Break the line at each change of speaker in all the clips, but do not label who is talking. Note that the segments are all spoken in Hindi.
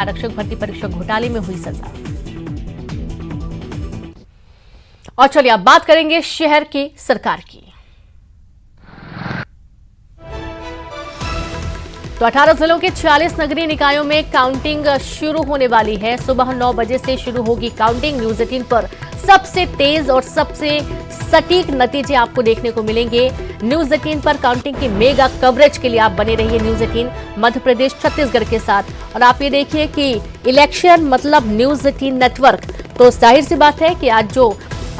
आरक्षक भर्ती परीक्षा घोटाले में हुई सजा। और चलिए अब बात करेंगे शहर की सरकार की। तो 18 जिलों के 46 नगरीय निकायों में काउंटिंग शुरू होने वाली है। सुबह 9 बजे से शुरू होगी काउंटिंग। न्यूज 18 पर सबसे तेज और सबसे सटीक नतीजे आपको देखने को मिलेंगे। न्यूज 18 पर काउंटिंग की मेगा कवरेज के लिए आप बने रहिए न्यूज 18 मध्य प्रदेश छत्तीसगढ़ के साथ। और आप ये देखिए कि इलेक्शन मतलब न्यूज 18 नेटवर्क। तो जाहिर सी बात है कि आज जो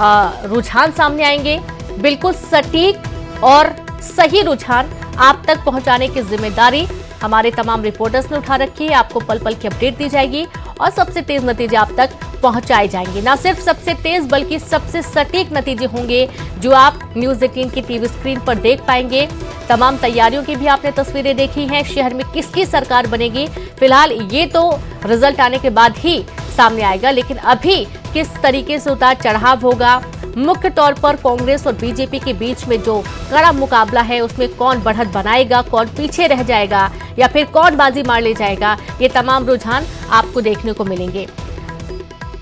रुझान सामने आएंगे बिल्कुल सटीक और सही रुझान आप तक पहुंचाने की जिम्मेदारी हमारे तमाम रिपोर्टर्स ने उठा रखी है। आपको पल पल की अपडेट दी जाएगी और सबसे तेज नतीजे आप तक पहुंचाए जाएंगे। न सिर्फ सबसे तेज बल्कि सबसे सटीक नतीजे होंगे जो आप न्यूज 18 की टीवी स्क्रीन पर देख पाएंगे। तमाम तैयारियों की भी आपने तस्वीरें देखी हैं। शहर में किसकी सरकार बनेगी फिलहाल ये तो रिजल्ट आने के बाद ही सामने आएगा, लेकिन अभी किस तरीके से उतार चढ़ाव होगा, मुख्य तौर पर कांग्रेस और बीजेपी के बीच में जो कड़ा मुकाबला है उसमें कौन बढ़त बनाएगा, कौन पीछे रह जाएगा या फिर कौन बाजी मार ले जाएगा, ये तमाम रुझान आपको देखने को मिलेंगे।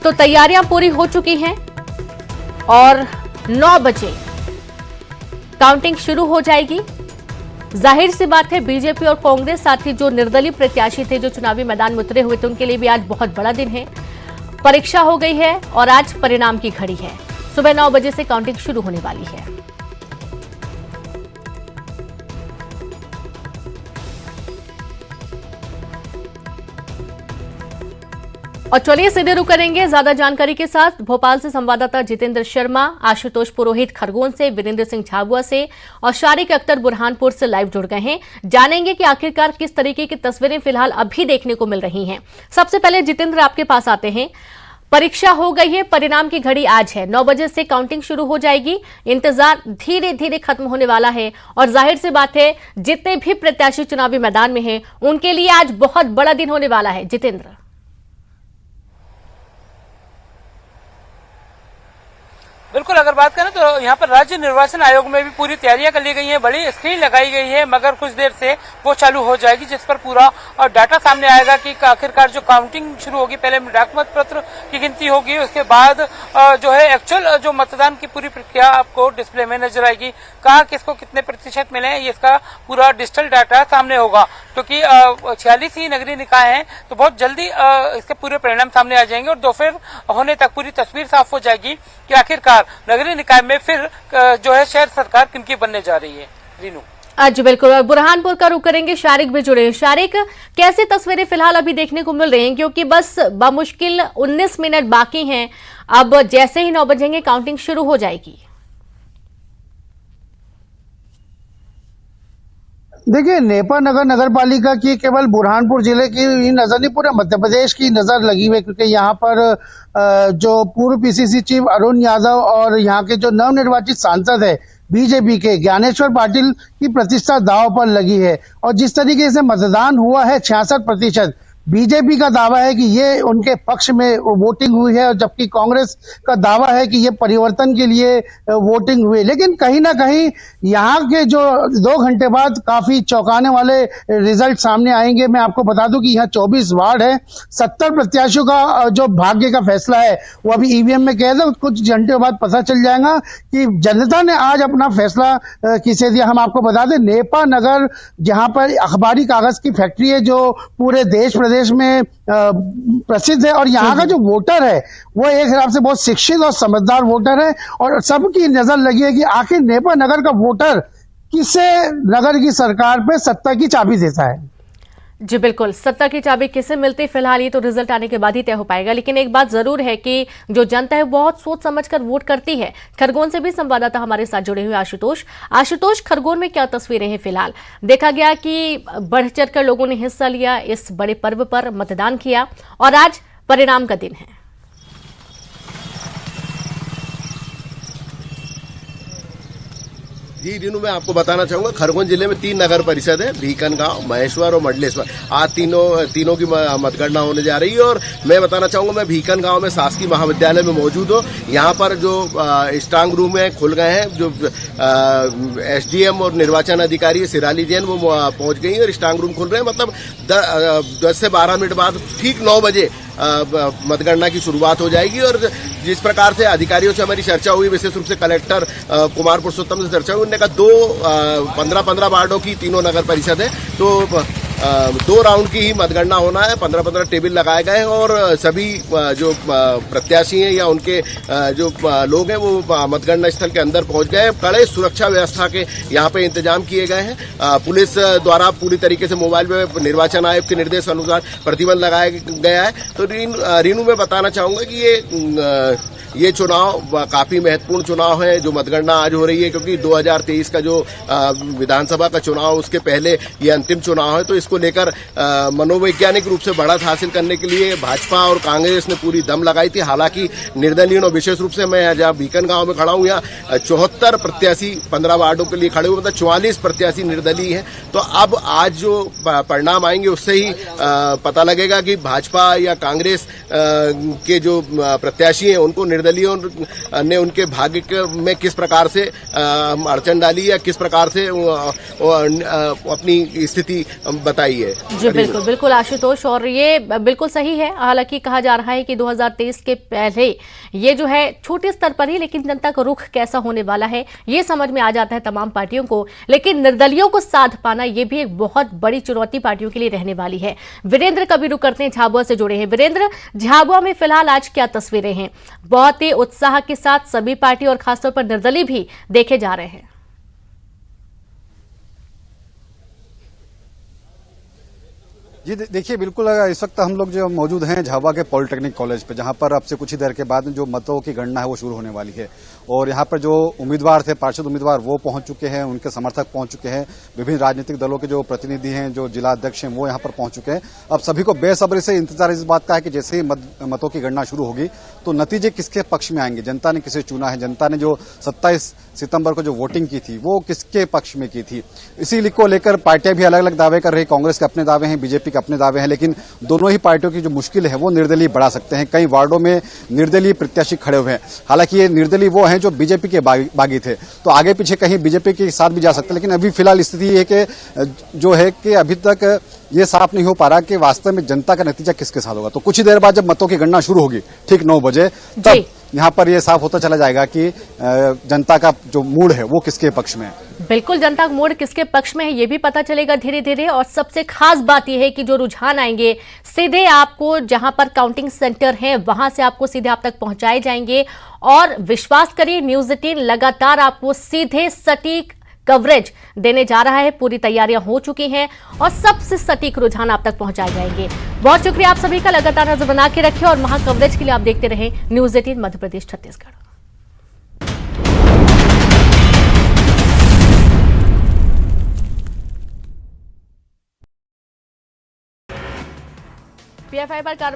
तो तैयारियां पूरी हो चुकी हैं और 9 बजे काउंटिंग शुरू हो जाएगी। जाहिर सी बात है बीजेपी और कांग्रेस साथ ही जो निर्दलीय प्रत्याशी थे जो चुनावी मैदान में उतरे हुए थे उनके लिए भी आज बहुत बड़ा दिन है। परीक्षा हो गई है और आज परिणाम की घड़ी है। सुबह 9 बजे से काउंटिंग शुरू होने वाली है। और चलिए सीधे रुक करेंगे ज्यादा जानकारी के साथ भोपाल से संवाददाता जितेंद्र शर्मा, आशुतोष पुरोहित खरगोन से, वीरेंद्र सिंह झाबुआ से और शारिक अख्तर बुरहानपुर से लाइव जुड़ गए हैं। जानेंगे कि आखिरकार किस तरीके की तस्वीरें फिलहाल अभी देखने को मिल रही हैं। सबसे पहले जितेंद्र आपके पास आते हैं। परीक्षा हो गई है, परिणाम की घड़ी आज है, 9 बजे से काउंटिंग शुरू हो जाएगी। इंतजार धीरे धीरे खत्म होने वाला है और जाहिर सी बात है जितने भी प्रत्याशी चुनावी मैदान में हैं उनके लिए आज बहुत बड़ा दिन होने वाला है। जितेंद्र,
बिल्कुल, अगर बात करें तो यहाँ पर राज्य निर्वाचन आयोग में भी पूरी तैयारियां कर ली गई हैं। बड़ी स्क्रीन लगाई गई है, मगर कुछ देर से वो चालू हो जाएगी जिस पर पूरा डाटा सामने आएगा कि आखिरकार जो काउंटिंग शुरू होगी, पहले डाक मत पत्र की गिनती होगी, उसके बाद जो है एक्चुअल जो मतदान की पूरी प्रक्रिया आपको डिस्प्ले में नजर आएगी। कहाँ किसको कितने प्रतिशत मिले हैं, इसका पूरा डिजिटल डाटा सामने होगा। क्योंकि 46 ही नगरीय निकाय हैं तो बहुत जल्दी इसके पूरे परिणाम सामने आ जाएंगे और दोपहर होने तक पूरी तस्वीर साफ हो जाएगी कि आखिरकार नगरीय निकाय में फिर जो है शहर सरकार किनकी बनने जा रही है। रीनू
जी बिल्कुल, बुरहानपुर का रुख करेंगे। शारिक भी जुड़े हैं। शारिक, कैसी तस्वीरें फिलहाल अभी देखने को मिल रही हैं, क्योंकि बस बमुश्किल 19 मिनट बाकी हैं। अब जैसे ही 9 बजेंगे काउंटिंग शुरू हो जाएगी।
देखिए, नेपा नगर नगर पालिका की केवल बुरहानपुर जिले की नजर नहीं, पूरे मध्य प्रदेश की नजर लगी हुई है, क्योंकि यहाँ पर जो पूर्व पीसीसी चीफ अरुण यादव और यहाँ के जो नवनिर्वाचित सांसद है बीजेपी के ज्ञानेश्वर पाटिल की प्रतिष्ठा दांव पर लगी है। और जिस तरीके से मतदान हुआ है 66%, बीजेपी का दावा है कि ये उनके पक्ष में वोटिंग हुई है, और जबकि कांग्रेस का दावा है कि ये परिवर्तन के लिए वोटिंग हुई। लेकिन कहीं ना कहीं यहाँ के जो 2 घंटे बाद काफी चौंकाने वाले रिजल्ट सामने आएंगे। मैं आपको बता दूं कि यहाँ 24 वार्ड है, 70 प्रत्याशियों का जो भाग्य का फैसला है वो अभी ईवीएम में कह दो, कुछ घंटे बाद पता चल जाएगा कि जनता ने आज अपना फैसला किसे दिया। हम आपको बता दें, नेपा नगर जहाँ पर अखबारी कागज की फैक्ट्री है जो पूरे देश प्रदेश में प्रसिद्ध है, और यहाँ का जो वोटर है वो एक हिसाब से बहुत शिक्षित और समझदार वोटर है, और सबकी नजर लगी है कि आखिर नेपा नगर का वोटर किसे नगर की सरकार पे सत्ता की चाबी देता है।
जी बिल्कुल, सत्ता की चाबी किसे मिलती फिलहाल ये तो रिजल्ट आने के बाद ही तय हो पाएगा। लेकिन एक बात जरूर है कि जो जनता है बहुत सोच समझकर वोट करती है। खरगोन से भी संवाददाता हमारे साथ जुड़े हुए आशुतोष, खरगोन में क्या तस्वीरें हैं फिलहाल? देखा गया कि बढ़ चढ़कर लोगों ने हिस्सा लिया, इस बड़े पर्व पर मतदान किया और आज परिणाम का दिन है।
जी रीनू, मैं आपको बताना चाहूंगा खरगोन जिले में 3 नगर परिषद है, भीकन गांव, महेश्वर और मंडलेश्वर। आज तीनों की मतगणना होने जा रही है और मैं बताना चाहूंगा मैं भीकन गांव में शासकीय महाविद्यालय में मौजूद हूँ। यहाँ पर जो स्ट्रांग रूम है खुल गए हैं, जो एसडीएम और निर्वाचन अधिकारी सिराली जैन वो पहुंच गई है और स्ट्रांग रूम खुल रहे हैं। मतलब 10 से 12 मिनट बाद ठीक 9 बजे मतगणना की शुरुआत हो जाएगी। और जिस प्रकार से अधिकारियों से हमारी चर्चा हुई, विशेष रूप से कलेक्टर कुमार पुरुषोत्तम से चर्चा हुई, उन्होंने कहा 15 वार्डों की तीनों नगर परिषद है, तो 2 राउंड की ही मतगणना होना है। 15 टेबल लगाए गए हैं और सभी जो प्रत्याशी हैं या उनके जो लोग हैं वो मतगणना स्थल के अंदर पहुंच गए हैं। कड़े सुरक्षा व्यवस्था के यहाँ पे इंतजाम किए गए हैं। पुलिस द्वारा पूरी तरीके से मोबाइल पे निर्वाचन आयोग के निर्देश अनुसार प्रतिबंध लगाया गया है। तो रीनू मैं बताना चाहूंगा कि ये चुनाव काफी महत्वपूर्ण चुनाव है जो मतगणना आज हो रही है, क्योंकि 2023 का जो विधानसभा का चुनाव उसके पहले ये अंतिम चुनाव है। तो इसको लेकर मनोवैज्ञानिक रूप से बढ़त हासिल करने के लिए भाजपा और कांग्रेस ने पूरी दम लगाई थी। हालांकि निर्दलीय और विशेष रूप से मैं जहाँ भीकन गांव में खड़ा हूँ, यहाँ 74 प्रत्याशी 15 वार्डों के लिए खड़े हुए, मतलब 44 प्रत्याशी निर्दलीय हैं। तो अब आज जो परिणाम आएंगे उससे ही पता लगेगा कि भाजपा या कांग्रेस के जो प्रत्याशी हैं उनको निर्दलीयों ने उनके भाग्य में किस प्रकार से अड़चन डाली या किस प्रकार से अपनी स्थिति बताई है।
जी बिल्कुल बिल्कुल आशुतोष, और ये बिल्कुल सही है। हालांकि कहा जा रहा है कि 2023 के पहले ये जो है छोटे स्तर पर ही, लेकिन जनता का रुख कैसा होने वाला है ये समझ में आ जाता है तमाम पार्टियों को। लेकिन निर्दलियों को साथ पाना ये भी एक बहुत बड़ी चुनौती पार्टियों के लिए रहने वाली है। वीरेंद्र का भी रुख करते हैं, झाबुआ से जुड़े हैं। वीरेंद्र, झाबुआ में फिलहाल आज क्या तस्वीरें हैं? बहुत ही उत्साह के साथ सभी पार्टी और खासतौर पर निर्दलीय भी देखे जा रहे हैं।
जी देखिए, बिल्कुल इस वक्त हम लोग जो मौजूद हैं झाबुआ के पॉलिटेक्निक कॉलेज पे, जहां पर अब से कुछ ही देर के बाद जो मतों की गणना है वो शुरू होने वाली है। और यहाँ पर जो उम्मीदवार थे, पार्षद उम्मीदवार, वो पहुंच चुके हैं, उनके समर्थक पहुंच चुके हैं, विभिन्न राजनीतिक दलों के जो प्रतिनिधि हैं, जो जिला अध्यक्ष हैं, वो यहाँ पर पहुंच चुके हैं। अब सभी को बेसब्री से इंतजार इस बात का है कि जैसे ही मतों की गणना शुरू होगी तो नतीजे किसके पक्ष में आएंगे, जनता ने किसे चुना है, जनता ने जो 27 सितंबर को जो वोटिंग की थी वो किसके पक्ष में की थी। इसी को लेकर पार्टियां भी अलग अलग दावे कर रही। कांग्रेस के अपने दावे हैं, बीजेपी के अपने दावे हैं, लेकिन दोनों ही पार्टियों की जो मुश्किल है वो निर्दलीय बढ़ा सकते हैं। कई वार्डों में निर्दलीय प्रत्याशी खड़े हुए हैं। हालांकि ये निर्दलीय वो हैं जो बीजेपी के बागी थे, तो आगे पीछे कहीं बीजेपी के साथ भी जा सकते हैं। लेकिन अभी फिलहाल स्थिति है कि जो है कि अभी तक ये साफ नहीं हो पा रहा कि वास्तव में जनता का नतीजा किसके साथ होगा। तो कुछ ही देर बाद जब मतों की गणना शुरू होगी ठीक 9 बजे, तब यहाँ पर ये साफ होता चला जाएगा कि जनता का जो मूड है वो किसके पक्ष में है।
बिल्कुल, जनता का मूड किसके पक्ष में है ये भी पता चलेगा धीरे धीरे। और सबसे खास बात यह है कि जो रुझान आएंगे सीधे आपको जहां पर काउंटिंग सेंटर है वहां से आपको सीधे आप तक पहुंचाए जाएंगे। और विश्वास करिए, न्यूज़ 18 लगातार आपको सीधे सटीक कवरेज देने जा रहा है। पूरी तैयारियां हो चुकी हैं और सबसे सटीक रुझान आप तक पहुंचाए जाएंगे। बहुत शुक्रिया आप सभी का, लगातार नजर बना के रखें और महा कवरेज के लिए आप देखते रहें न्यूज़ 18 मध्य प्रदेश छत्तीसगढ़। पीएफआई पर